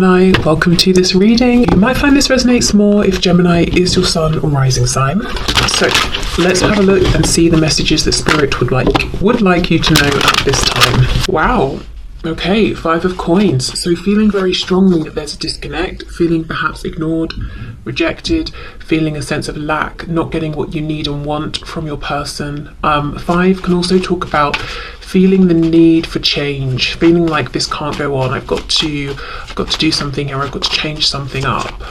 Gemini, welcome to this reading. You might find this resonates more if Gemini is your sun or rising sign. So let's have a look and see the messages that Spirit would like you to know at this time. Wow. Okay, 5 of coins. So feeling very strongly that there's a disconnect, feeling perhaps ignored, rejected, feeling a sense of lack, not getting what you need and want from your person. 5 can also talk about feeling the need for change, feeling like this can't go on. I've got to do something here. I've got to change something up.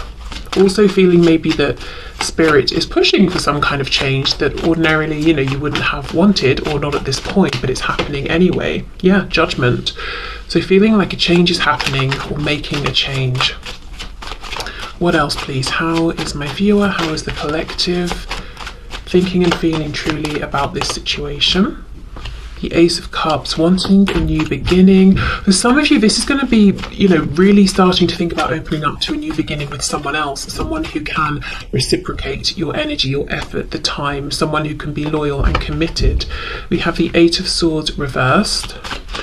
Also feeling maybe that Spirit is pushing for some kind of change that ordinarily, you wouldn't have wanted, or not at this point, but it's happening anyway. Yeah, Judgment. So feeling like a change is happening or making a change. What else, please? How is my viewer, how is the collective thinking and feeling truly about this situation? The Ace of Cups, wanting a new beginning. For some of you, this is going to be, really starting to think about opening up to a new beginning with someone else, someone who can reciprocate your energy, your effort, the time, someone who can be loyal and committed. We have the 8 of Swords reversed.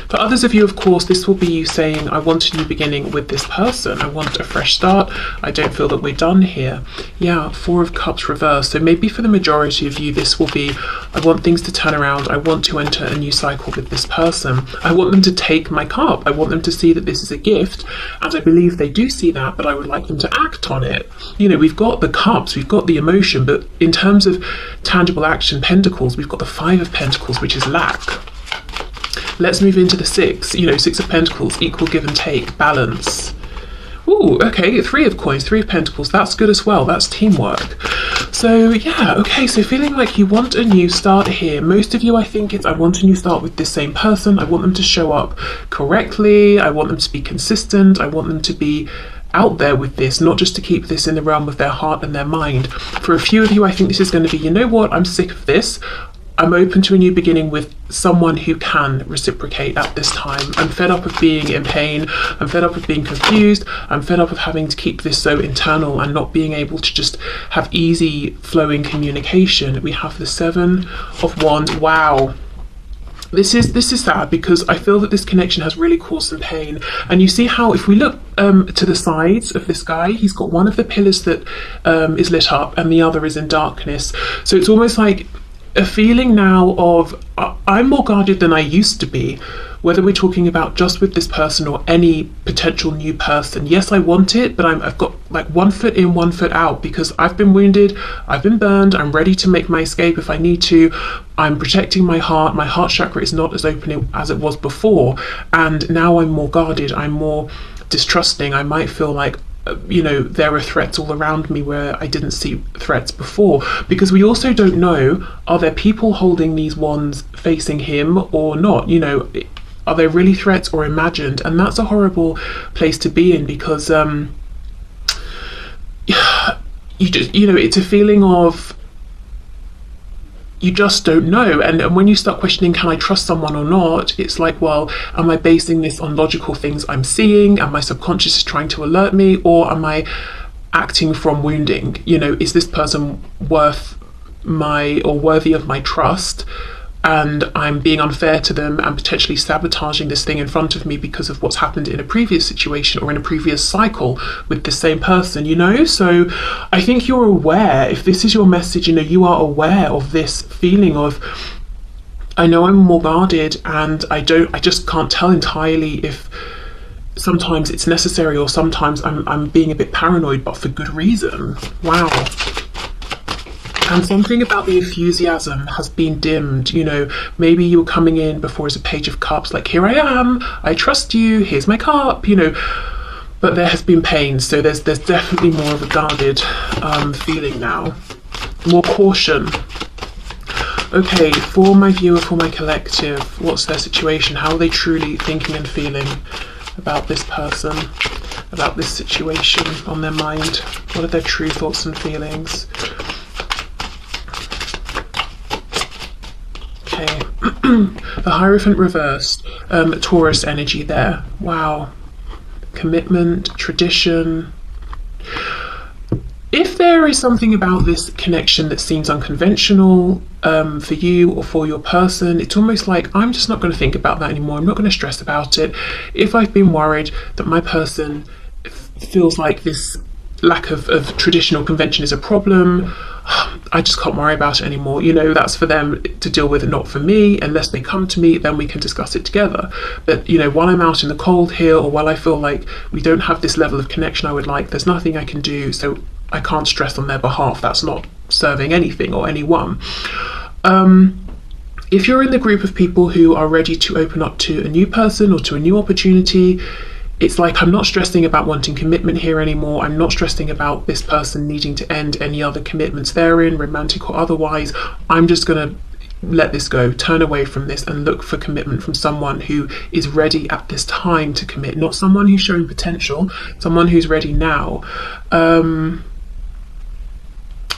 For others of you, of course, this will be you saying, I want a new beginning with this person. I want a fresh start. I don't feel that we're done here. Yeah, 4 of Cups reversed. So maybe for the majority of you, this will be, I want things to turn around. I want to enter a new cycle with this person. I want them to take my cup. I want them to see that this is a gift. And I believe they do see that, but I would like them to act on it. We've got the cups, we've got the emotion, but in terms of tangible action, pentacles, we've got the 5 of Pentacles, which is lack. Let's move into the 6, 6 of Pentacles, equal give and take, balance. Ooh, okay, 3 of coins, 3 of Pentacles, that's good as well, that's teamwork. So yeah, okay, so feeling like you want a new start here. Most of you, I think it's, I want a new start with this same person. I want them to show up correctly. I want them to be consistent. I want them to be out there with this, not just to keep this in the realm of their heart and their mind. For a few of you, I think this is going to be, you know what, I'm sick of this. I'm open to a new beginning with someone who can reciprocate at this time. I'm fed up of being in pain. I'm fed up of being confused. I'm fed up of having to keep this so internal and not being able to just have easy flowing communication. We have the 7 of Wands. Wow. This is sad because I feel that this connection has really caused some pain. And you see how if we look to the sides of this guy, he's got one of the pillars that is lit up and the other is in darkness. So it's almost like a feeling now of I'm more guarded than I used to be, whether we're talking about just with this person or any potential new person. Yes, I want it, but I've got like 1 foot in, 1 foot out because I've been wounded, I've been burned, I'm ready to make my escape if I need to. I'm protecting my heart chakra is not as open as it was before, and now I'm more guarded, I'm more distrusting. I might feel like there are threats all around me where I didn't see threats before, because we also don't know, are there people holding these wands facing him or not? Are they really threats or imagined? And that's a horrible place to be in because you just, it's a feeling of you just don't know. And when you start questioning, can I trust someone or not? It's like, well, am I basing this on logical things I'm seeing? Am my subconscious is trying to alert me? Or am I acting from wounding? Is this person worthy of my trust? And I'm being unfair to them and potentially sabotaging this thing in front of me because of what's happened in a previous situation or in a previous cycle with the same person, So I think you're aware, if this is your message, you are aware of this feeling of, I know I'm more guarded and I just can't tell entirely if sometimes it's necessary or sometimes I'm being a bit paranoid, but for good reason. Wow. And something about the enthusiasm has been dimmed. Maybe you were coming in before as a Page of Cups, like, here I am, I trust you, here's my cup, but there has been pain. So there's definitely more of a guarded feeling now, more caution. Okay, for my viewer, for my collective, what's their situation? How are they truly thinking and feeling about this person, about this situation on their mind? What are their true thoughts and feelings? Okay, the Hierophant reversed, Taurus energy there. Wow, commitment, tradition. If there is something about this connection that seems unconventional for you or for your person, it's almost like, I'm just not going to think about that anymore. I'm not going to stress about it. If I've been worried that my person feels like this lack of traditional convention is a problem. I just can't worry about it anymore. You know, that's for them to deal with, not for me. Unless they come to me, then we can discuss it together. But, you know, while I'm out in the cold here, or while I feel like we don't have this level of connection I would like, there's nothing I can do, so I can't stress on their behalf. That's not serving anything or anyone. If you're in the group of people who are ready to open up to a new person or to a new opportunity, it's like, I'm not stressing about wanting commitment here anymore. I'm not stressing about this person needing to end any other commitments they're in, romantic or otherwise. I'm just going to let this go, turn away from this, and look for commitment from someone who is ready at this time to commit, not someone who's showing potential, someone who's ready now.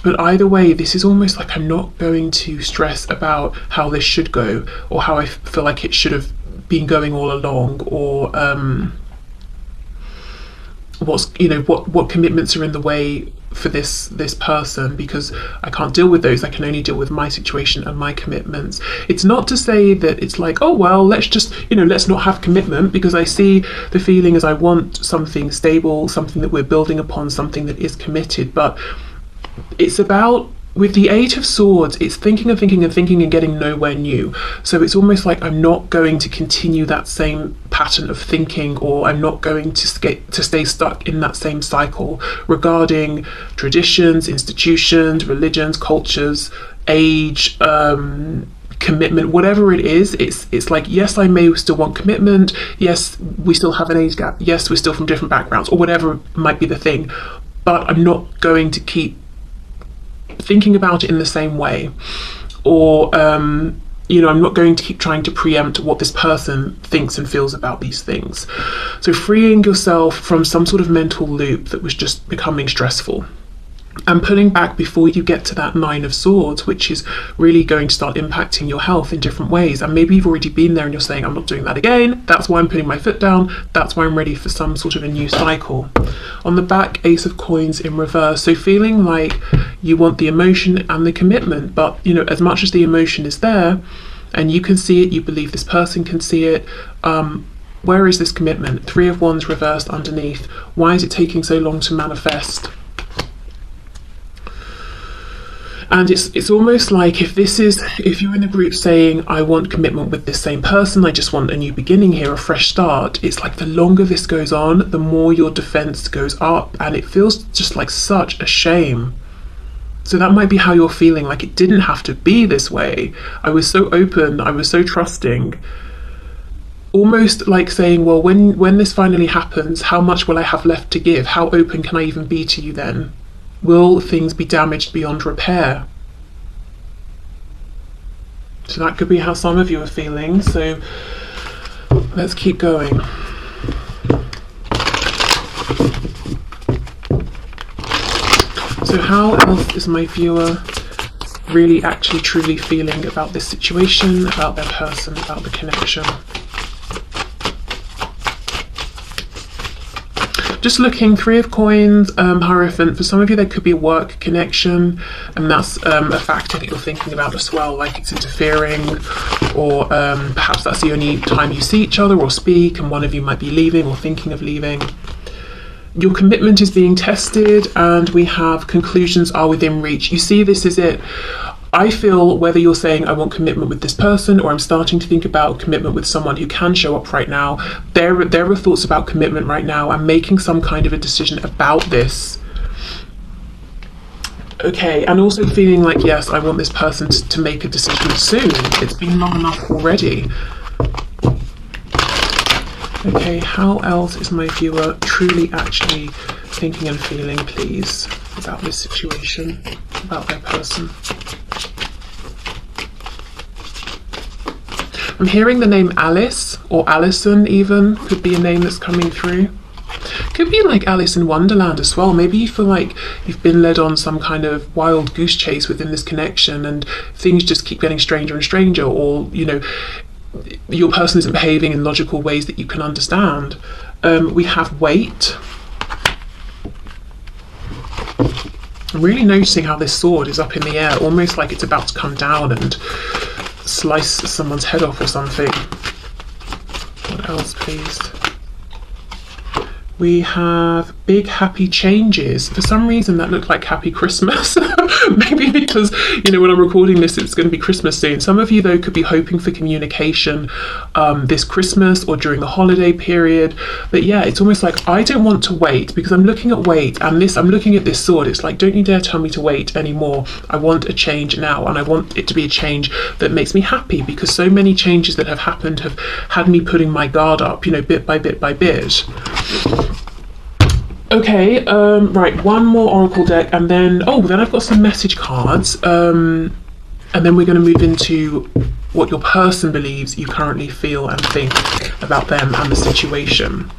But either way, this is almost like I'm not going to stress about how this should go, or how I feel like it should have been going all along, or what commitments are in the way for this person, because I can't deal with those. I can only deal with my situation and my commitments. It's not to say that it's like, oh well, let's not have commitment, because I see the feeling as I want something stable, something that we're building upon, something that is committed. But it's about, with the Eight of Swords, it's thinking and thinking and thinking and getting nowhere new. So it's almost like I'm not going to continue that same pattern of thinking, or I'm not going to stay stuck in that same cycle regarding traditions, institutions, religions, cultures, age, commitment, whatever it is. It's like, yes, I may still want commitment. Yes, we still have an age gap. Yes, we're still from different backgrounds, or whatever might be the thing. But I'm not going to keep thinking about it in the same way, or I'm not going to keep trying to preempt what this person thinks and feels about these things. So freeing yourself from some sort of mental loop that was just becoming stressful, and pulling back before you get to that Nine of Swords, which is really going to start impacting your health in different ways. And maybe you've already been there and you're saying, I'm not doing that again. That's why I'm putting my foot down. That's why I'm ready for some sort of a new cycle. On the back, Ace of Coins in reverse. So feeling like you want the emotion and the commitment, but as much as the emotion is there and you can see it, you believe this person can see it, where is this commitment? Three of Wands reversed underneath. Why is it taking so long to manifest? And it's almost like, if you're in the group saying, I want commitment with this same person, I just want a new beginning here, a fresh start, it's like the longer this goes on, the more your defense goes up, and it feels just like such a shame. So that might be how you're feeling, like it didn't have to be this way. I was so open, I was so trusting. Almost like saying, well, when this finally happens, how much will I have left to give? How open can I even be to you then? Will things be damaged beyond repair? So that could be how some of you are feeling. So let's keep going. So how else is my viewer really actually truly feeling about this situation, about their person, about the connection? Just looking, Three of Coins, Hierophant. For some of you, there could be a work connection, and that's a factor that you're thinking about as well, like it's interfering, or perhaps that's the only time you see each other or speak, and one of you might be leaving or thinking of leaving. Your commitment is being tested, and we have conclusions are within reach. You see, this is it. I feel whether you're saying I want commitment with this person, or I'm starting to think about commitment with someone who can show up right now, there are thoughts about commitment right now. I'm making some kind of a decision about this. Okay, and also feeling like, yes, I want this person to make a decision soon. It's been long enough already. Okay, how else is my viewer truly actually thinking and feeling, please, about this situation, about their person? I'm hearing the name Alice, or Alison even, could be a name that's coming through. Could be like Alice in Wonderland as well. Maybe you feel like you've been led on some kind of wild goose chase within this connection, and things just keep getting stranger and stranger, or, your person isn't behaving in logical ways that you can understand. We have Wait. I'm really noticing how this sword is up in the air, almost like it's about to come down and slice someone's head off or something. What else, please? We have big happy changes. For some reason that looked like happy Christmas. Maybe because, when I'm recording this, it's going to be Christmas soon. Some of you, though, could be hoping for communication this Christmas or during the holiday period. But yeah, it's almost like I don't want to wait, because I'm looking at wait, and I'm looking at this sword. It's like, don't you dare tell me to wait anymore. I want a change now, and I want it to be a change that makes me happy, because so many changes that have happened have had me putting my guard up, bit by bit by bit. Okay, right, one more oracle deck, and then I've got some message cards, and then we're going to move into what your person believes you currently feel and think about them and the situation.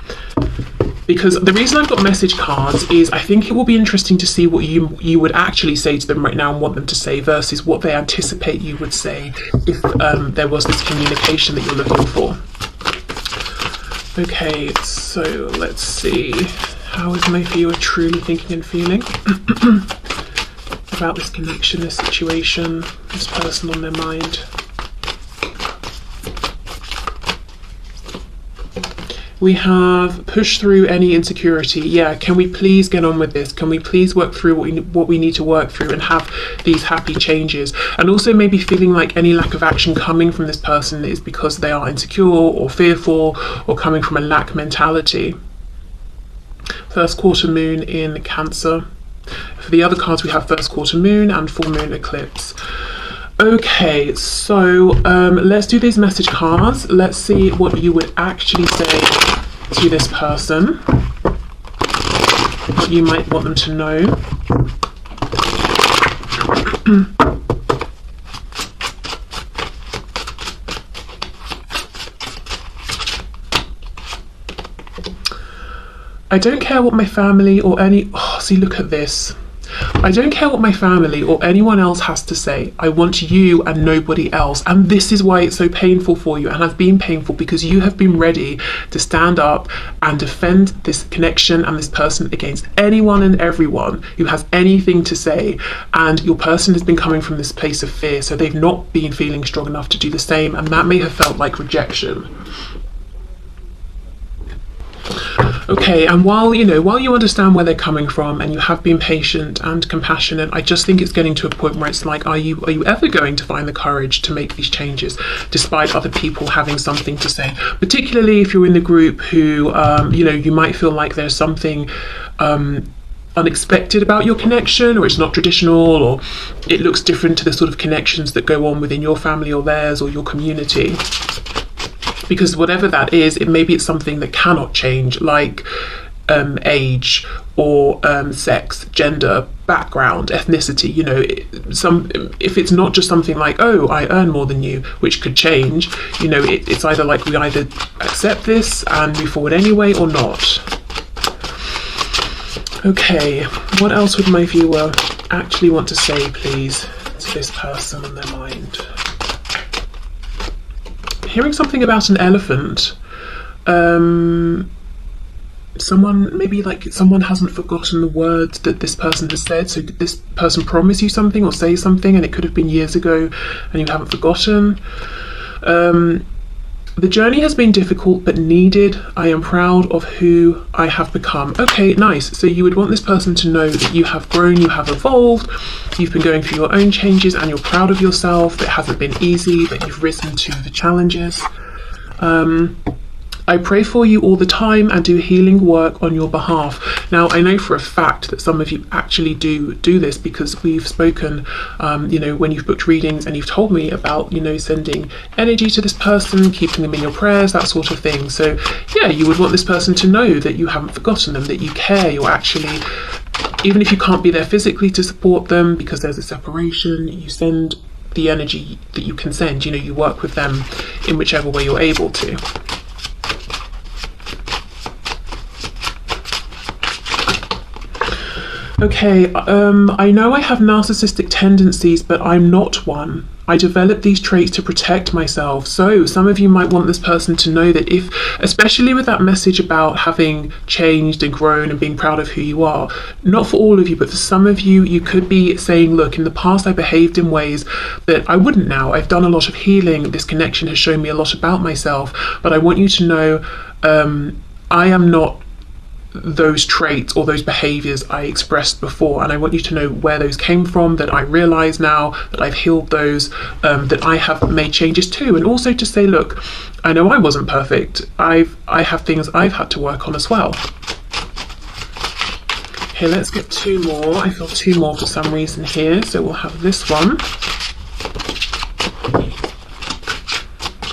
Because the reason I've got message cards is I think it will be interesting to see what you would actually say to them right now and want them to say versus what they anticipate you would say if there was this communication that you're looking for. Okay, so let's see. How is my viewer truly thinking and feeling about this connection, this situation, this person on their mind? We have push through any insecurity. Yeah, can we please get on with this? Can we please work through what we need to work through and have these happy changes? And also maybe feeling like any lack of action coming from this person is because they are insecure or fearful or coming from a lack mentality. First quarter moon in Cancer. For the other cards, we have first quarter moon and full moon eclipse. Okay, so let's do these message cards. Let's see what you would actually say to this person, what you might want them to know. I don't care what my family or see, look at this. I don't care what my family or anyone else has to say. I want you and nobody else. And this is why it's so painful for you and has been painful, because you have been ready to stand up and defend this connection and this person against anyone and everyone who has anything to say. And your person has been coming from this place of fear, so they've not been feeling strong enough to do the same, and that may have felt like rejection. Okay, and while you understand where they're coming from and you have been patient and compassionate, I just think it's getting to a point where it's like, are you ever going to find the courage to make these changes despite other people having something to say? Particularly if you're in the group who, you might feel like there's something unexpected about your connection, or it's not traditional, or it looks different to the sort of connections that go on within your family or theirs or your community. Because whatever that is, maybe it's something that cannot change, like age or sex, gender, background, ethnicity. If it's not just something like, I earn more than you, which could change. It's either like we either accept this and move forward anyway or not. Okay, what else would my viewer actually want to say, please, to this person on their mind? Hearing something about an elephant. Someone hasn't forgotten the words that this person has said. So did this person promise you something or say something, and it could have been years ago and you haven't forgotten? The journey has been difficult but needed. I am proud of who I have become. Okay, nice. So you would want this person to know that you have grown, you have evolved, you've been going through your own changes, and you're proud of yourself. That it hasn't been easy, that you've risen to the challenges. I pray for you all the time and do healing work on your behalf. Now, I know for a fact that some of you actually do this, because we've spoken, when you've booked readings and you've told me about, sending energy to this person, keeping them in your prayers, that sort of thing. So yeah, you would want this person to know that you haven't forgotten them, that you care, you're actually, even if you can't be there physically to support them because there's a separation, you send the energy that you can send, you work with them in whichever way you're able to. Okay, I know I have narcissistic tendencies, but I'm not one. I developed these traits to protect myself. So some of you might want this person to know that especially with that message about having changed and grown and being proud of who you are, not for all of you, but for some of you, you could be saying, look, in the past I behaved in ways that I wouldn't now. I've done a lot of healing. This connection has shown me a lot about myself, but I want you to know I am not those traits or those behaviors I expressed before, and I want you to know where those came from, that I realize now that I've healed those, that I have made changes too, and also to say, look, I know I wasn't perfect. I have things I've had to work on as well. Okay, let's get two more. I feel two more for some reason here, so we'll have this one.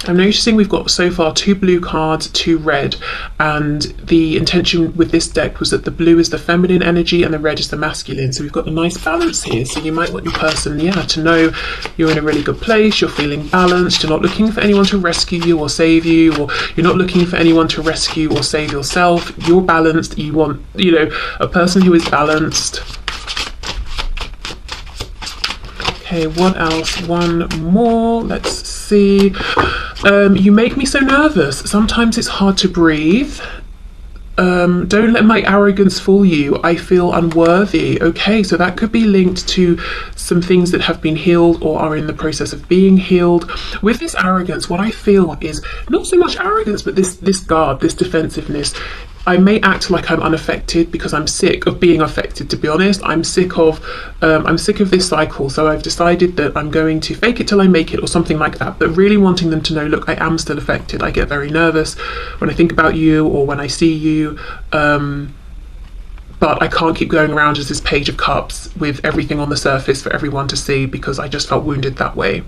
I'm noticing we've got so far 2 blue cards, 2 red, and the intention with this deck was that the blue is the feminine energy and the red is the masculine, so we've got a nice balance here. So you might want your person, to know you're in a really good place, you're feeling balanced, you're not looking for anyone to rescue you or save you, or you're not looking for anyone to rescue or save yourself. You're balanced. You want, a person who is balanced. Okay, what else? One more. Let's see. You make me so nervous. Sometimes it's hard to breathe. Don't let my arrogance fool you. I feel unworthy. Okay, so that could be linked to some things that have been healed or are in the process of being healed. With this arrogance, what I feel is not so much arrogance, but this guard, this defensiveness. I may act like I'm unaffected because I'm sick of being affected, to be honest. I'm sick of this cycle, so I've decided that I'm going to fake it till I make it or something like that, but really wanting them to know, look, I am still affected. I get very nervous when I think about you or when I see you, but I can't keep going around as this Page of Cups with everything on the surface for everyone to see, because I just felt wounded that way.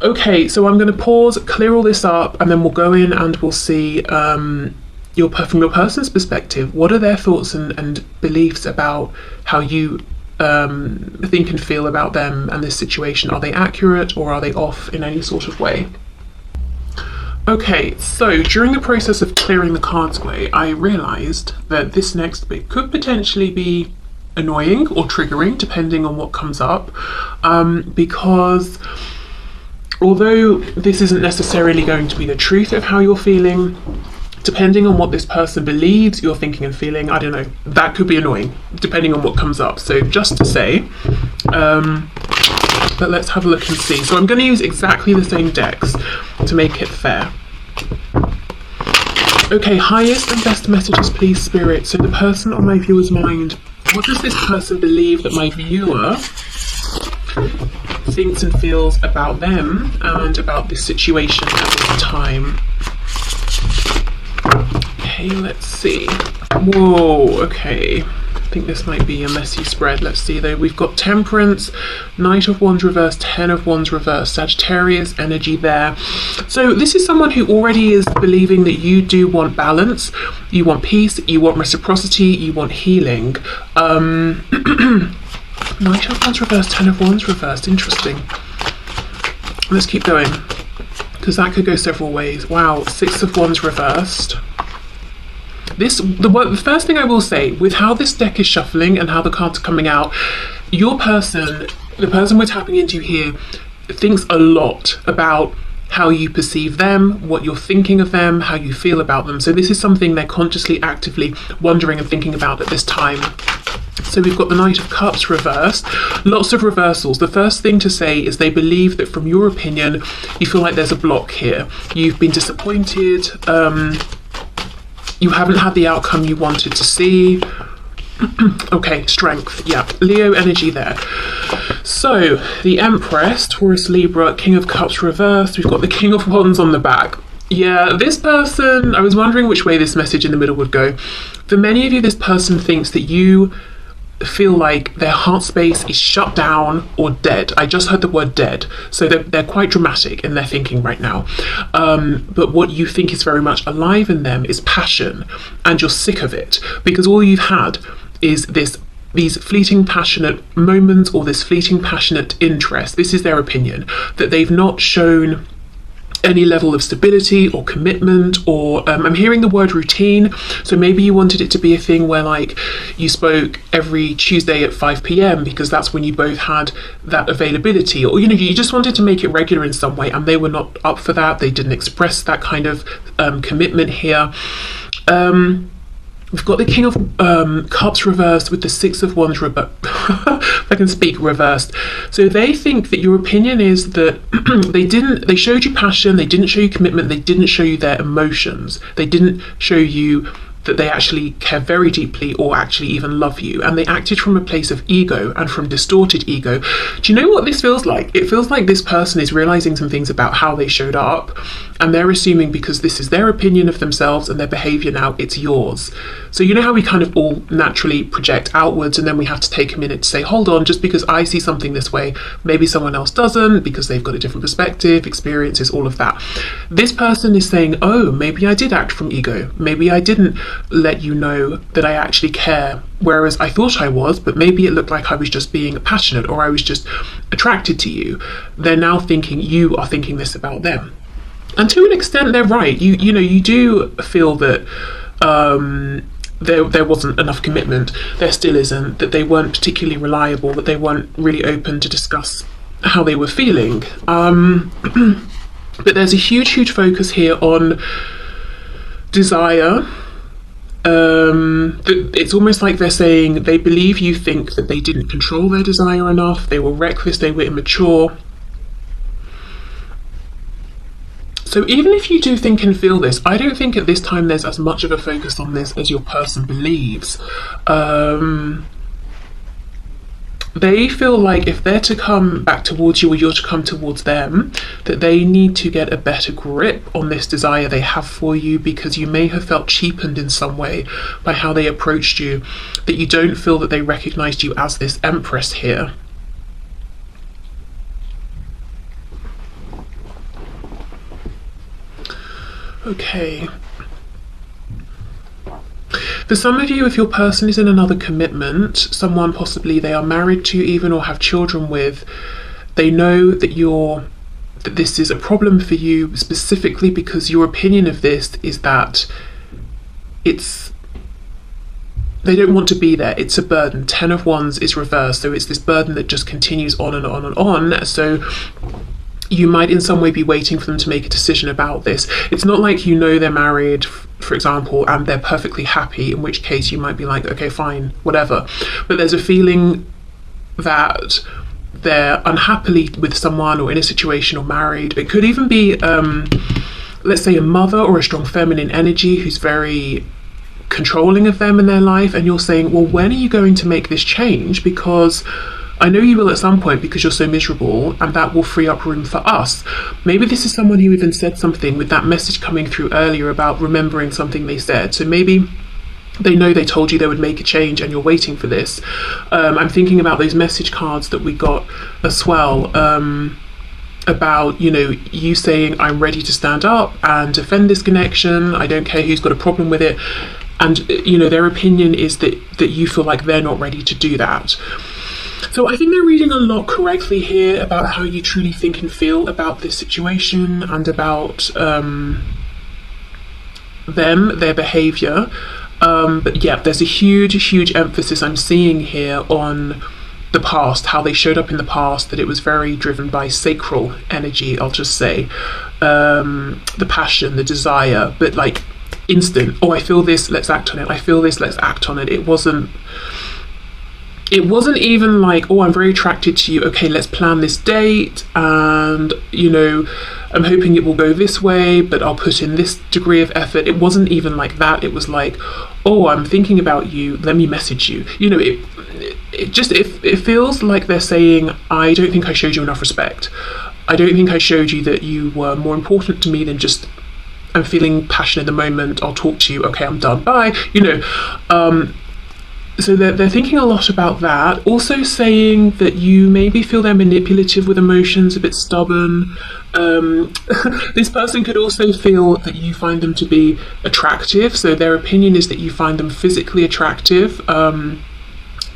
Okay, so I'm going to pause, clear all this up, and then we'll go in and we'll see from your person's perspective, what are their thoughts and beliefs about how you think and feel about them and this situation. Are they accurate or are they off in any sort of way? Okay, so during the process of clearing the cards away, I realised that this next bit could potentially be annoying or triggering, depending on what comes up, because although this isn't necessarily going to be the truth of how you're feeling, depending on what this person believes you're thinking and feeling, I don't know, that could be annoying, depending on what comes up. So just to say, but let's have a look and see. So I'm going to use exactly the same decks to make it fair. Okay, highest and best messages, please, Spirit. So the person on my viewer's mind, what does this person believe that my viewer thinks and feels about them and about this situation at this time? Okay, let's see. Whoa, okay. I think this might be a messy spread. Let's see though. We've got Temperance, Knight of Wands reversed, 10 of Wands reversed, Sagittarius energy there. So this is someone who already is believing that you do want balance, you want peace, you want reciprocity, you want healing. Knight of Wands reversed, 10 of Wands reversed. Interesting. Let's keep going, because that could go several ways. Wow, 6 of Wands reversed. The first thing I will say, with how this deck is shuffling and how the cards are coming out, your person, the person we're tapping into here, thinks a lot about how you perceive them, what you're thinking of them, how you feel about them. So this is something they're consciously, actively wondering and thinking about at this time. So we've got the Knight of Cups reversed. Lots of reversals. The first thing to say is they believe that, from your opinion, you feel like there's a block here. You've been disappointed. You haven't had the outcome you wanted to see. Okay, Strength. Yeah, Leo energy there. So the Empress, Taurus, Libra, King of Cups reversed. We've got the King of Wands on the back. Yeah, this person, I was wondering which way this message in the middle would go. For many of you, this person thinks that you feel like their heart space is shut down or dead. I just heard the word dead. So they're quite dramatic in their thinking right now. But what you think is very much alive in them is passion, and you're sick of it because all you've had is these fleeting passionate moments or this fleeting passionate interest. This is their opinion, that they've not shown any level of stability or commitment, or I'm hearing the word routine. So maybe you wanted it to be a thing where like you spoke every Tuesday at 5 p.m. because that's when you both had that availability, or you just wanted to make it regular in some way, and they were not up for that. They didn't express that kind of commitment here. We've got the King of Cups reversed with the Six of Wands if I can speak, reversed. So they think that your opinion is that they showed you passion, they didn't show you commitment, they didn't show you their emotions, they didn't show you that they actually care very deeply or actually even love you, and they acted from a place of ego and from distorted ego. Do you know what this feels like? It feels like this person is realizing some things about how they showed up, and they're assuming because this is their opinion of themselves and their behavior now, it's yours. So you know how we kind of all naturally project outwards, and then we have to take a minute to say, hold on, just because I see something this way, maybe someone else doesn't, because they've got a different perspective, experiences, all of that. This person is saying, oh, maybe I did act from ego, maybe I didn't let you know that I actually care, whereas I thought I was, but maybe it looked like I was just being passionate or I was just attracted to you. They're now thinking you are thinking this about them, and to an extent they're right. You know, you do feel that there wasn't enough commitment, there still isn't, that they weren't particularly reliable, that they weren't really open to discuss how they were feeling. But there's a huge focus here on desire. It's almost like they're saying they believe you think that they didn't control their desire enough, they were reckless, they were immature. So even if you do think and feel this, I don't think at this time there's as much of a focus on this as your person believes. They feel like if they're to come back towards you or you're to come towards them, that they need to get a better grip on this desire they have for you, because you may have felt cheapened in some way by how they approached you, that you don't feel that they recognized you as this empress here. Okay. For some of you, if your person is in another commitment, someone possibly they are married to even or have children with, they know that this is a problem for you specifically because your opinion of this is that they don't want to be there. It's a burden. 10 of Wands is reversed, so it's this burden that just continues on and on and on. So you might in some way be waiting for them to make a decision about this. It's not like you know they're married, for example, and they're perfectly happy, in which case you might be like, okay, fine, whatever. But there's a feeling that they're unhappily with someone or in a situation or married. It could even be, let's say, a mother or a strong feminine energy who's very controlling of them in their life, and you're saying, well, when are you going to make this change? Because I know you will at some point, because you're so miserable, and that will free up room for us. Maybe this is someone who even said something with that message coming through earlier about remembering something they said. So maybe they know they told you they would make a change and you're waiting for this. I'm thinking about those message cards that we got as well, about, you know, you saying, I'm ready to stand up and defend this connection. I don't care who's got a problem with it. And, you know, their opinion is that you feel like they're not ready to do that. So I think they're reading a lot correctly here about how you truly think and feel about this situation and about them, their behaviour. But yeah, there's a huge emphasis I'm seeing here on the past, how they showed up in the past, that it was very driven by sacral energy, I'll just say. The passion, the desire, but like instant, oh, I feel this, let's act on it. I feel this, let's act on it. It wasn't even like, oh, I'm very attracted to you, okay, let's plan this date, and, you know, I'm hoping it will go this way, but I'll put in this degree of effort. It wasn't even like that. It was like, oh, I'm thinking about you, let me message you. You know, it feels like they're saying, I don't think I showed you enough respect. I don't think I showed you that you were more important to me than just, I'm feeling passion in the moment, I'll talk to you, okay, I'm done, bye. You know, so they're thinking a lot about that. Also saying that you maybe feel they're manipulative with emotions, a bit stubborn. This person could also feel that you find them to be attractive. So their opinion is that you find them physically attractive.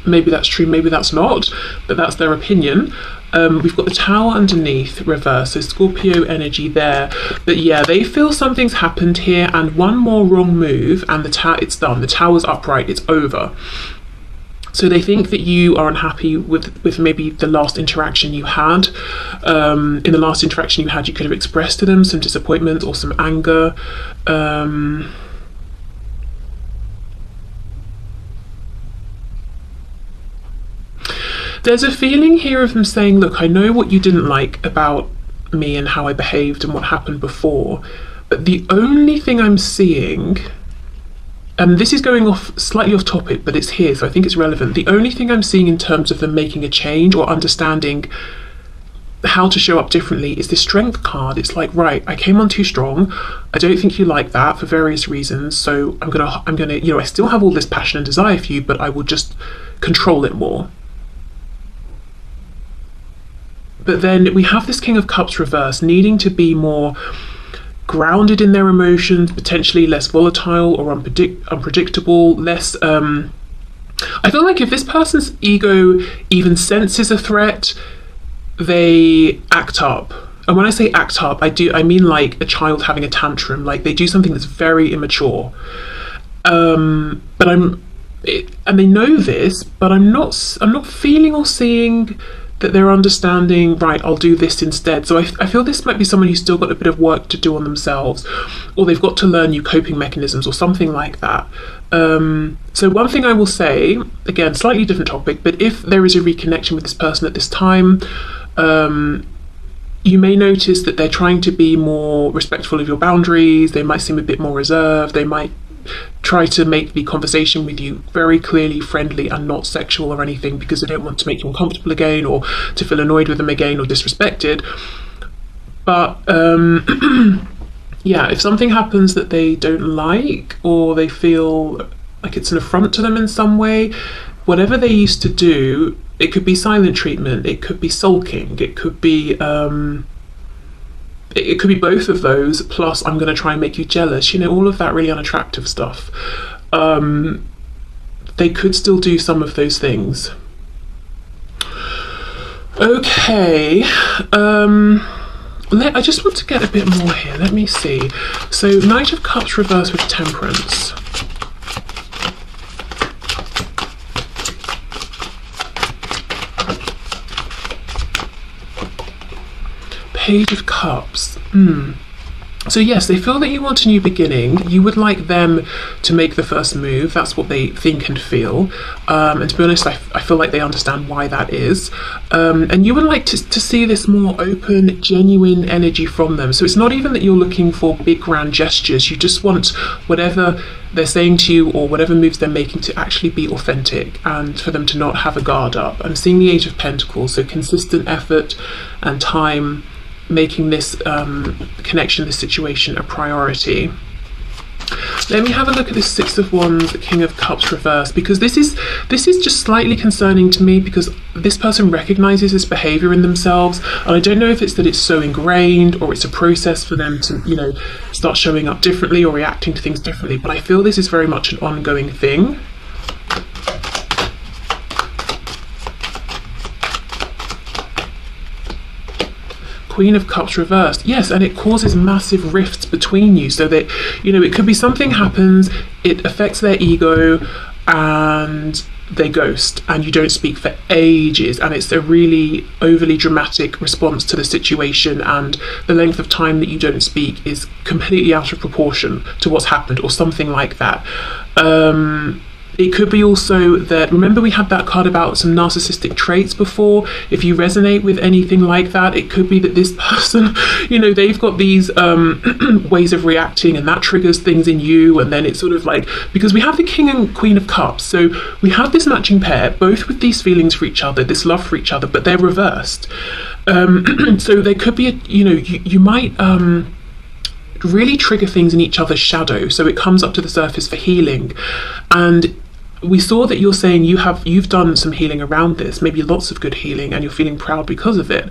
Maybe that's true, maybe that's not, but that's their opinion. We've got the Tower underneath reverse, so Scorpio energy there. But yeah, they feel something's happened here, and one more wrong move and it's done. The Tower's upright, it's over. So they think that you are unhappy with maybe the last interaction you had. In the last interaction you had, you could have expressed to them some disappointment or some anger. There's a feeling here of them saying, look, I know what you didn't like about me and how I behaved and what happened before, but the only thing I'm seeing, and this is going off slightly off topic, but it's here, so I think it's relevant. The only thing I'm seeing in terms of them making a change or understanding how to show up differently is this strength card. It's like, right, I came on too strong. I don't think you like that for various reasons. So I'm gonna, you know, I still have all this passion and desire for you, but I will just control it more. But then we have this King of Cups reverse, needing to be more grounded in their emotions, potentially less volatile or unpredictable, less, I feel like if this person's ego even senses a threat, they act up. And when I say act up, I mean like a child having a tantrum, like they do something that's very immature. And they know this, but I'm not feeling or seeing that they're understanding, right, I'll do this instead. So I feel this might be someone who's still got a bit of work to do on themselves, or they've got to learn new coping mechanisms or something like that. So one thing I will say, again, slightly different topic, but if there is a reconnection with this person at this time, you may notice that they're trying to be more respectful of your boundaries. They might seem a bit more reserved. They might try to make the conversation with you very clearly friendly and not sexual or anything, because they don't want to make you uncomfortable again or to feel annoyed with them again or disrespected. But yeah, if something happens that they don't like, or they feel like it's an affront to them in some way, whatever they used to do, it could be silent treatment, it could be sulking, it could be both of those, plus I'm going to try and make you jealous, you know, all of that really unattractive stuff. They could still do some of those things. Okay, I just want to get a bit more here. Let me see. So Knight of Cups reversed with Temperance. Page of Cups. So yes, they feel that you want a new beginning. You would like them to make the first move. That's what they think and feel. And to be honest, I feel like they understand why that is. And you would like to see this more open, genuine energy from them. So it's not even that you're looking for big grand gestures. You just want whatever they're saying to you or whatever moves they're making to actually be authentic and for them to not have a guard up. I'm seeing the Age of Pentacles, so consistent effort and time, making this connection, this situation a priority. Let me have a look at this Six of Wands, King of Cups reverse, because this is just slightly concerning to me, because this person recognizes this behavior in themselves, and I don't know if it's that it's so ingrained or it's a process for them to, you know, start showing up differently or reacting to things differently, but I feel this is very much an ongoing thing. Queen of Cups reversed. Yes, and it causes massive rifts between you, so that, you know, it could be something happens, it affects their ego, and they ghost, and you don't speak for ages, and it's a really overly dramatic response to the situation, and the length of time that you don't speak is completely out of proportion to what's happened, or something like that. It could be also that, remember we had that card about some narcissistic traits before. If you resonate with anything like that, it could be that this person, you know, they've got these ways of reacting, and that triggers things in you. And then it's sort of like, because we have the King and Queen of Cups, so we have this matching pair, both with these feelings for each other, this love for each other, but they're reversed. So there could be, you might really trigger things in each other's shadow, so it comes up to the surface for healing. And we saw that you're saying you've done some healing around this, maybe lots of good healing, and you're feeling proud because of it,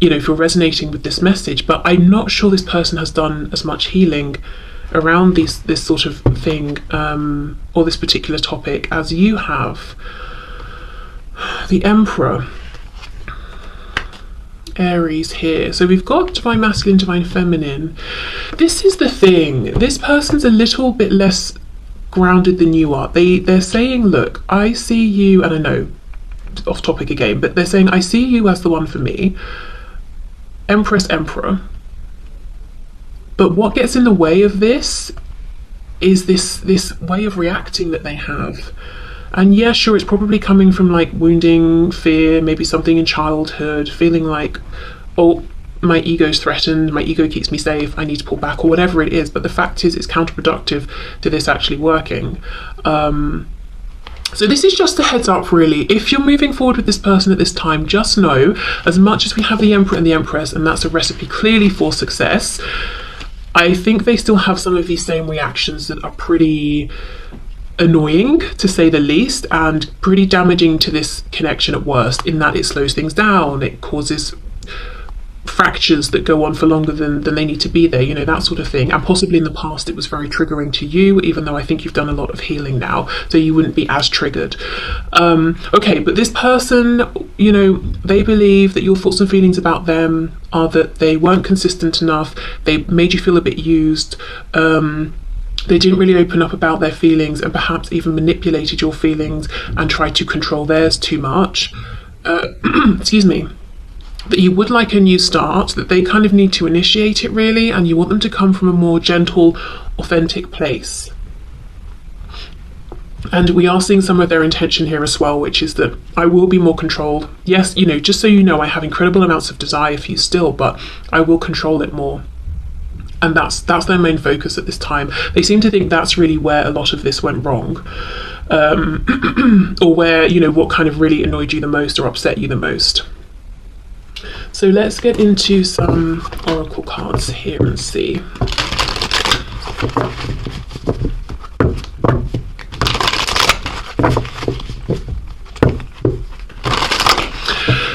you know, if you're resonating with this message. But I'm not sure this person has done as much healing around this sort of thing, or this particular topic, as you have. The Emperor, Aries here. So we've got Divine Masculine, Divine Feminine. This is the thing. This person's a little bit less grounded than you are. They're saying, look, I see you, and I know, off topic again, but they're saying, I see you as the one for me. Empress, Emperor. But what gets in the way of this is this way of reacting that they have. And yeah, sure, it's probably coming from like wounding, fear, maybe something in childhood, feeling like, oh, my ego's threatened, my ego keeps me safe, I need to pull back, or whatever it is. But the fact is, it's counterproductive to this actually working. So this is just a heads up, really. If you're moving forward with this person at this time, just know, as much as we have the Emperor and the Empress, and that's a recipe clearly for success, I think they still have some of these same reactions that are pretty annoying, to say the least, and pretty damaging to this connection at worst, in that it slows things down, it causes fractures that go on for longer than they need to be there, you know, that sort of thing. And possibly in the past it was very triggering to you, even though I think you've done a lot of healing now, so you wouldn't be as triggered. Okay, but this person, you know, they believe that your thoughts and feelings about them are that they weren't consistent enough, they made you feel a bit used, they didn't really open up about their feelings, and perhaps even manipulated your feelings and tried to control theirs too much. Excuse me. That you would like a new start, that they kind of need to initiate it, really, and you want them to come from a more gentle, authentic place. And we are seeing some of their intention here as well, which is that I will be more controlled. Yes, you know, just so you know, I have incredible amounts of desire for you still, but I will control it more. And that's their main focus at this time. They seem to think that's really where a lot of this went wrong. Or where, you know, what kind of really annoyed you the most or upset you the most. So let's get into some oracle cards here and see.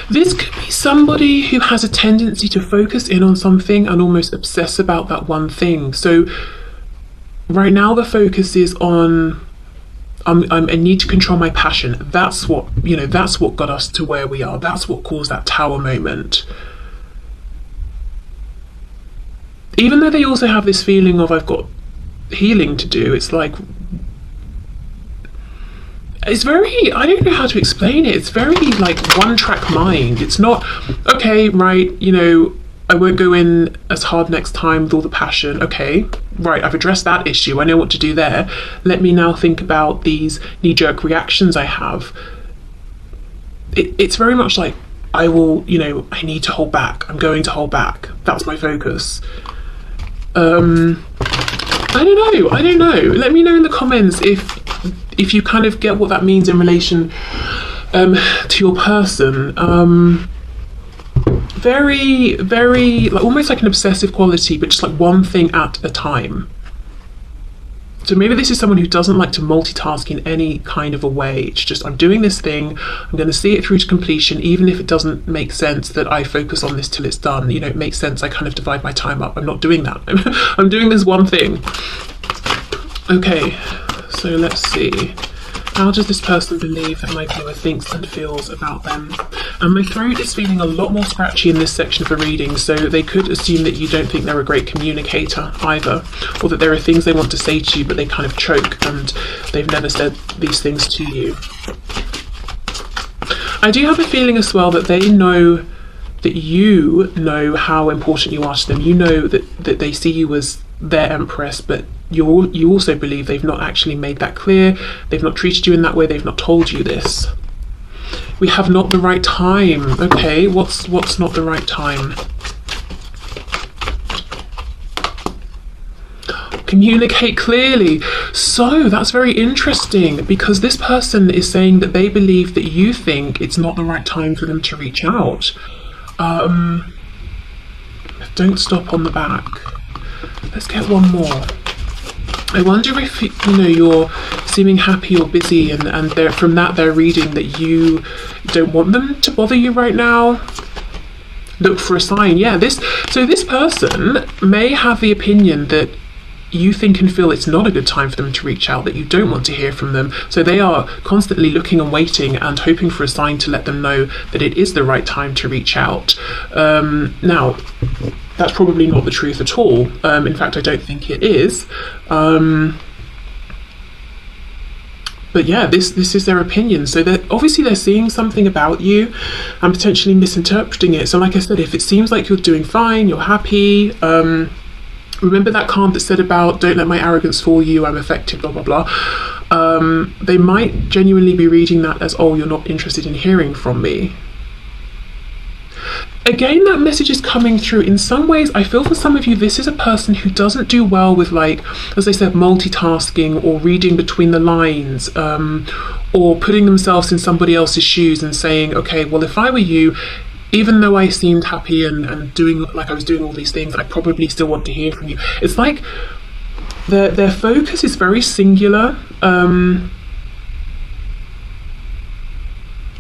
This could be somebody who has a tendency to focus in on something and almost obsess about that one thing. So right now the focus is on I need to control my passion. That's what, you know, that's what got us to where we are. That's what caused that tower moment. Even though they also have this feeling of, I've got healing to do, it's like, it's very, I don't know how to explain it. It's very like one-track mind. It's not, okay, right, you know, I won't go in as hard next time with all the passion. Okay, right, I've addressed that issue. I know what to do there. Let me now think about these knee-jerk reactions I have. It's very much like, I will, you know, I need to hold back. I'm going to hold back. That's my focus. I don't know. Let me know in the comments if you kind of get what that means in relation to your person. Very, very, like almost like an obsessive quality, but just like one thing at a time. So maybe this is someone who doesn't like to multitask in any kind of a way. It's just, I'm doing this thing, I'm going to see it through to completion, even if it doesn't make sense that I focus on this till it's done. You know, it makes sense, I kind of divide my time up. I'm not doing that. I'm doing this one thing. Okay, so let's see. How does this person believe that my viewer thinks and feels about them? And my throat is feeling a lot more scratchy in this section of the reading, so they could assume that you don't think they're a great communicator either, or that there are things they want to say to you but they kind of choke and they've never said these things to you. I do have a feeling as well that they know that you know how important you are to them. You know that they see you as their empress, but you also believe they've not actually made that clear. They've not treated you in that way. They've not told you this. We have not the right time. Okay, what's not the right time? Communicate clearly. So that's very interesting, because this person is saying that they believe that you think it's not the right time for them to reach out. Don't stop on the back. Let's get one more. I wonder if, you know, you're seeming happy or busy, and from that they're reading that you don't want them to bother you right now. Look for a sign. Yeah, this person may have the opinion that you think and feel it's not a good time for them to reach out, that you don't want to hear from them. So they are constantly looking and waiting and hoping for a sign to let them know that it is the right time to reach out. Now, that's probably not the truth at all. In fact, I don't think it is. But yeah, this is their opinion. So they're seeing something about you and potentially misinterpreting it. So like I said, if it seems like you're doing fine, you're happy, remember that card that said about, don't let my arrogance fool you, I'm affected, blah, blah, blah. They might genuinely be reading that as, oh, you're not interested in hearing from me. Again, that message is coming through. In some ways, I feel for some of you, this is a person who doesn't do well with, like, as I said, multitasking or reading between the lines, or putting themselves in somebody else's shoes and saying, okay, well, if I were you, even though I seemed happy and doing, like I was doing all these things, I probably still want to hear from you. It's like their focus is very singular.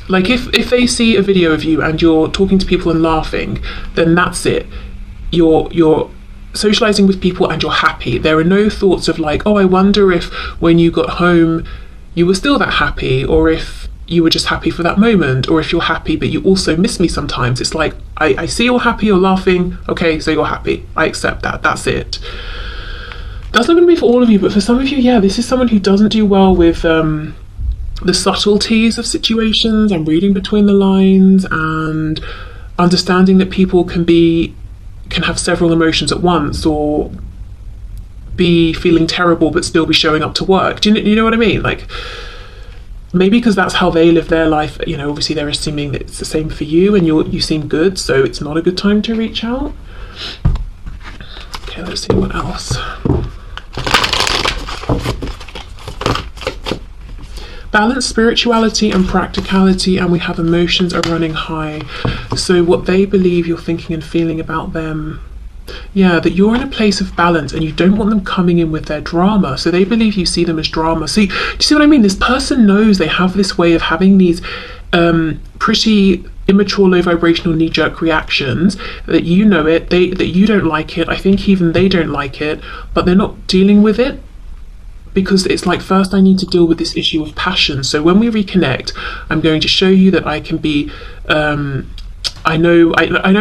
Like if they see a video of you and you're talking to people and laughing, then that's it. You're socializing with people and you're happy. There are no thoughts of like, oh, I wonder if when you got home you were still that happy, or if you were just happy for that moment, or if you're happy but you also miss me sometimes. It's like, I see you're happy, you're laughing, okay, so you're happy. I accept that, that's it. That's not going to be for all of you, but for some of you, yeah, this is someone who doesn't do well with the subtleties of situations and reading between the lines and understanding that people can have several emotions at once, or be feeling terrible but still be showing up to work. Do you know what I mean? Like, maybe because that's how they live their life, you know, obviously they're assuming that it's the same for you and you seem good, so it's not a good time to reach out. Okay, let's see what else. Balance spirituality and practicality, and we have emotions are running high. So what they believe you're thinking and feeling about them, yeah, that you're in a place of balance and you don't want them coming in with their drama. So they believe you see them as drama. See, do you see what I mean? This person knows they have this way of having these pretty immature, low vibrational knee-jerk reactions, that you know it, that you don't like it. I think even they don't like it, but they're not dealing with it. Because it's like, first I need to deal with this issue of passion. So when we reconnect, I'm going to show you that I can be, I know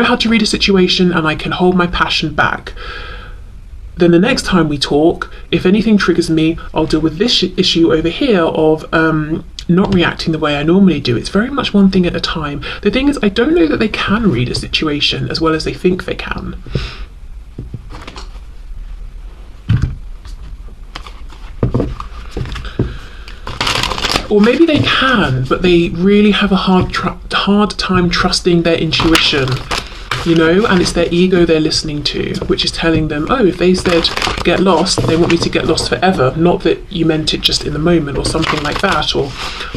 how to read a situation and I can hold my passion back. Then the next time we talk, if anything triggers me, I'll deal with this issue over here of not reacting the way I normally do. It's very much one thing at a time. The thing is, I don't know that they can read a situation as well as they think they can. Or maybe they can, but they really have a hard time trusting their intuition, you know, and it's their ego they're listening to, which is telling them, oh, if they said get lost, they want me to get lost forever, not that you meant it just in the moment or something like that. Or,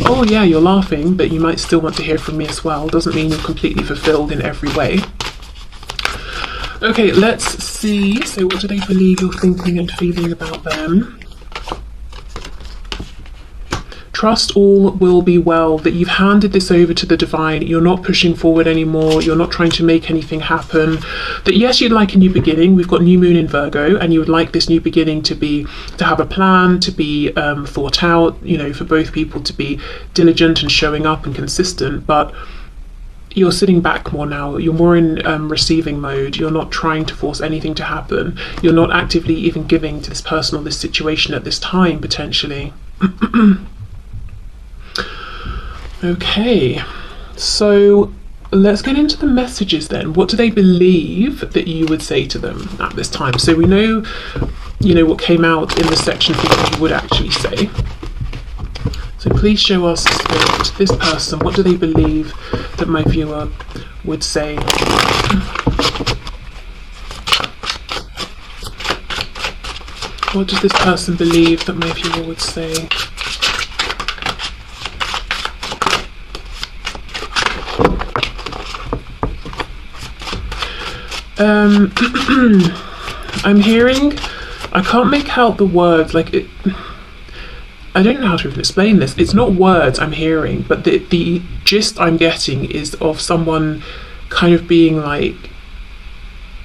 oh yeah, you're laughing, but you might still want to hear from me as well. Doesn't mean you're completely fulfilled in every way. Okay, let's see. So what do they believe you're thinking and feeling about them? Trust all will be well, that you've handed this over to the divine, you're not pushing forward anymore, you're not trying to make anything happen, that yes, you'd like a new beginning, we've got new moon in Virgo, and you would like this new beginning to have a plan, to be thought out, you know, for both people to be diligent and showing up and consistent, but you're sitting back more now, you're more in receiving mode, you're not trying to force anything to happen, you're not actively even giving to this person or this situation at this time, potentially. Okay, so let's get into the messages then. What do they believe that you would say to them at this time? So we know, you know, what came out in the section for what you would actually say. So please show us, Spirit, this person, what do they believe that my viewer would say? What does this person believe that my viewer would say? I'm hearing, I can't make out the words, like it, I don't know how to even explain this. It's not words I'm hearing, but the gist I'm getting is of someone kind of being like,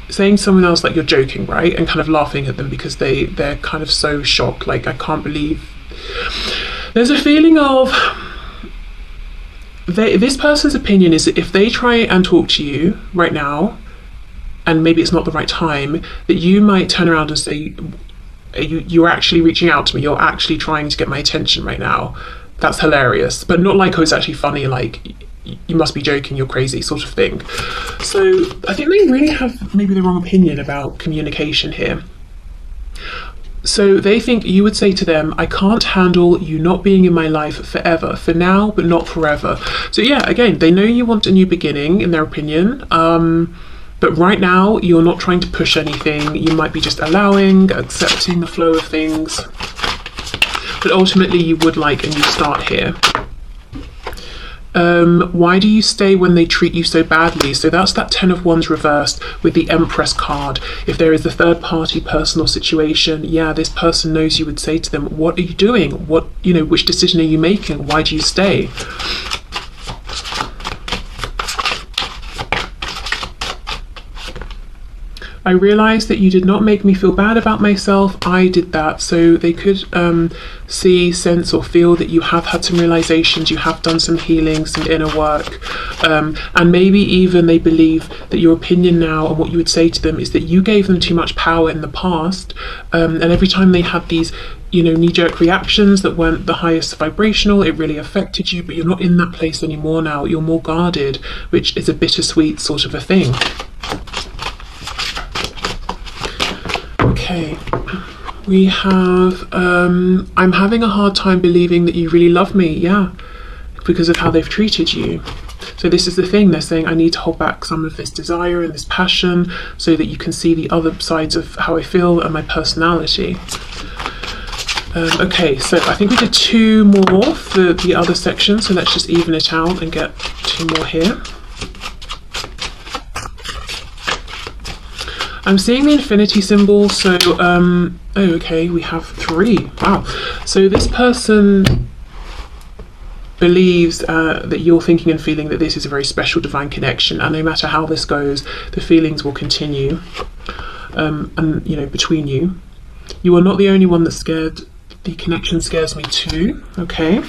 saying to someone else like you're joking, right? And kind of laughing at them because they're kind of so shocked, like I can't believe. There's a feeling of, this person's opinion is that if they try and talk to you right now, and maybe it's not the right time, that you might turn around and say, you're actually reaching out to me, you're actually trying to get my attention right now. That's hilarious. But not like, oh, it's actually funny, like, you must be joking, you're crazy, sort of thing. So I think they really have maybe the wrong opinion about communication here. So they think you would say to them, I can't handle you not being in my life forever, for now, but not forever. So yeah, again, they know you want a new beginning, in their opinion. But right now, you're not trying to push anything. You might be just allowing, accepting the flow of things. But ultimately, you would like a new start here. Why do you stay when they treat you so badly? So that's that 10 of Wands reversed with the Empress card. If there is a third party personal situation, yeah, this person knows you would say to them, what are you doing? What, which decision are you making? Why do you stay? I realised that you did not make me feel bad about myself. I did that. So they could see, sense or feel that you have had some realisations, you have done some healing, some inner work. And maybe even they believe that your opinion now and what you would say to them is that you gave them too much power in the past. And every time they had these knee-jerk reactions that weren't the highest vibrational, it really affected you, but you're not in that place anymore now. You're more guarded, which is a bittersweet sort of a thing. Okay, we have, I'm having a hard time believing that you really love me, yeah, because of how they've treated you. So this is the thing, they're saying I need to hold back some of this desire and this passion so that you can see the other sides of how I feel and my personality. Okay, so I think we did 2 more for the other section, so let's just even it out and get 2 more here. I'm seeing the infinity symbol, so, oh, okay, we have 3. Wow. So this person believes that you're thinking and feeling that this is a very special divine connection, and no matter how this goes, the feelings will continue, and, between you. You are not the only one that's scared. The connection scares me too, okay?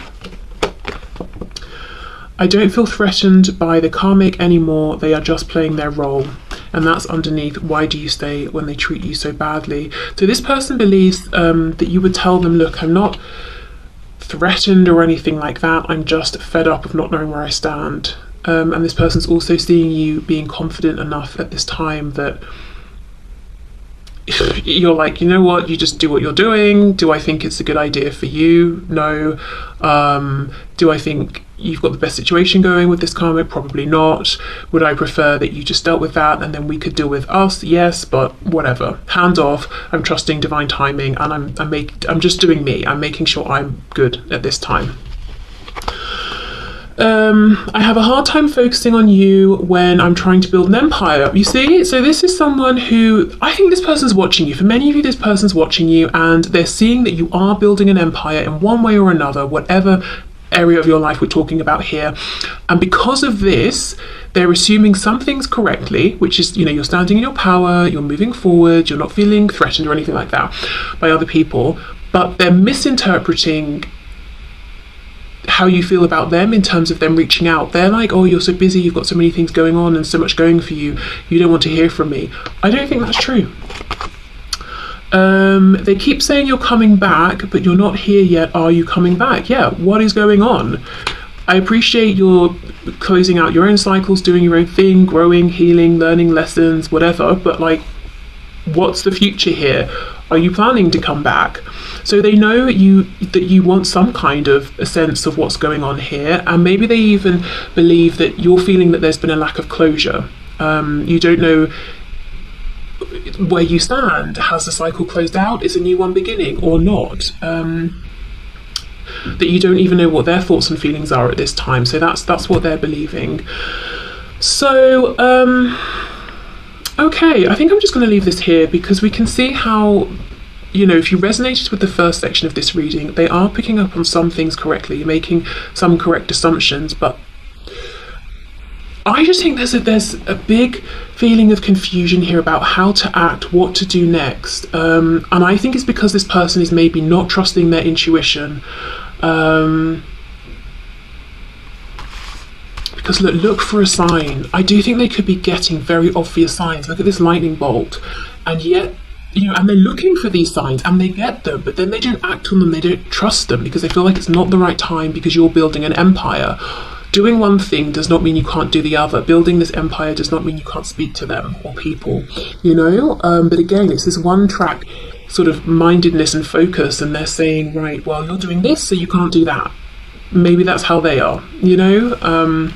I don't feel threatened by the karmic anymore. They are just playing their role. And that's underneath, why do you stay when they treat you so badly? So this person believes that you would tell them, look, I'm not threatened or anything like that. I'm just fed up of not knowing where I stand. And this person's also seeing you being confident enough at this time that you're like, you know what, you just do what you're doing. Do I think it's a good idea for you? No. Do I think you've got the best situation going with this karmic? Probably not. Would I prefer that you just dealt with that and then we could deal with us? Yes, but whatever. Hands off. I'm trusting divine timing, and I'm just doing me. I'm making sure I'm good at this time. I have a hard time focusing on you when I'm trying to build an empire. You see, so this is someone who, I think this person's watching you. For many of you, this person's watching you and they're seeing that you are building an empire in one way or another, whatever area of your life we're talking about here. And because of this, they're assuming some things correctly, which is, you're standing in your power, you're moving forward, you're not feeling threatened or anything like that by other people, but they're misinterpreting how you feel about them in terms of them reaching out. They're like, oh, you're so busy, you've got so many things going on and so much going for you, you don't want to hear from me. I don't think that's true. They keep saying you're coming back, but you're not here yet. Are you coming back? Yeah, what is going on? I appreciate you're closing out your own cycles, doing your own thing, growing, healing, learning lessons, whatever, but like, what's the future here? Are you planning to come back? So they know that you want some kind of a sense of what's going on here, and maybe they even believe that you're feeling that there's been a lack of closure. You don't know where you stand. Has the cycle closed out? Is a new one beginning or not? That you don't even know what their thoughts and feelings are at this time. So that's what they're believing. So okay, I think I'm just going to leave this here because we can see how, if you resonated with the first section of this reading, they are picking up on some things correctly. You're making some correct assumptions, but I just think there's a big feeling of confusion here about how to act, what to do next. And I think it's because this person is maybe not trusting their intuition. Because look for a sign. I do think they could be getting very obvious signs. Look at this lightning bolt. And yet, and they're looking for these signs and they get them, but then they don't act on them, they don't trust them because they feel like it's not the right time because you're building an empire. Doing one thing does not mean you can't do the other. Building this empire does not mean you can't speak to them or people, But again, it's this one track sort of mindedness and focus, and they're saying, right, well, you're doing this, so you can't do that. Maybe that's how they are, you know?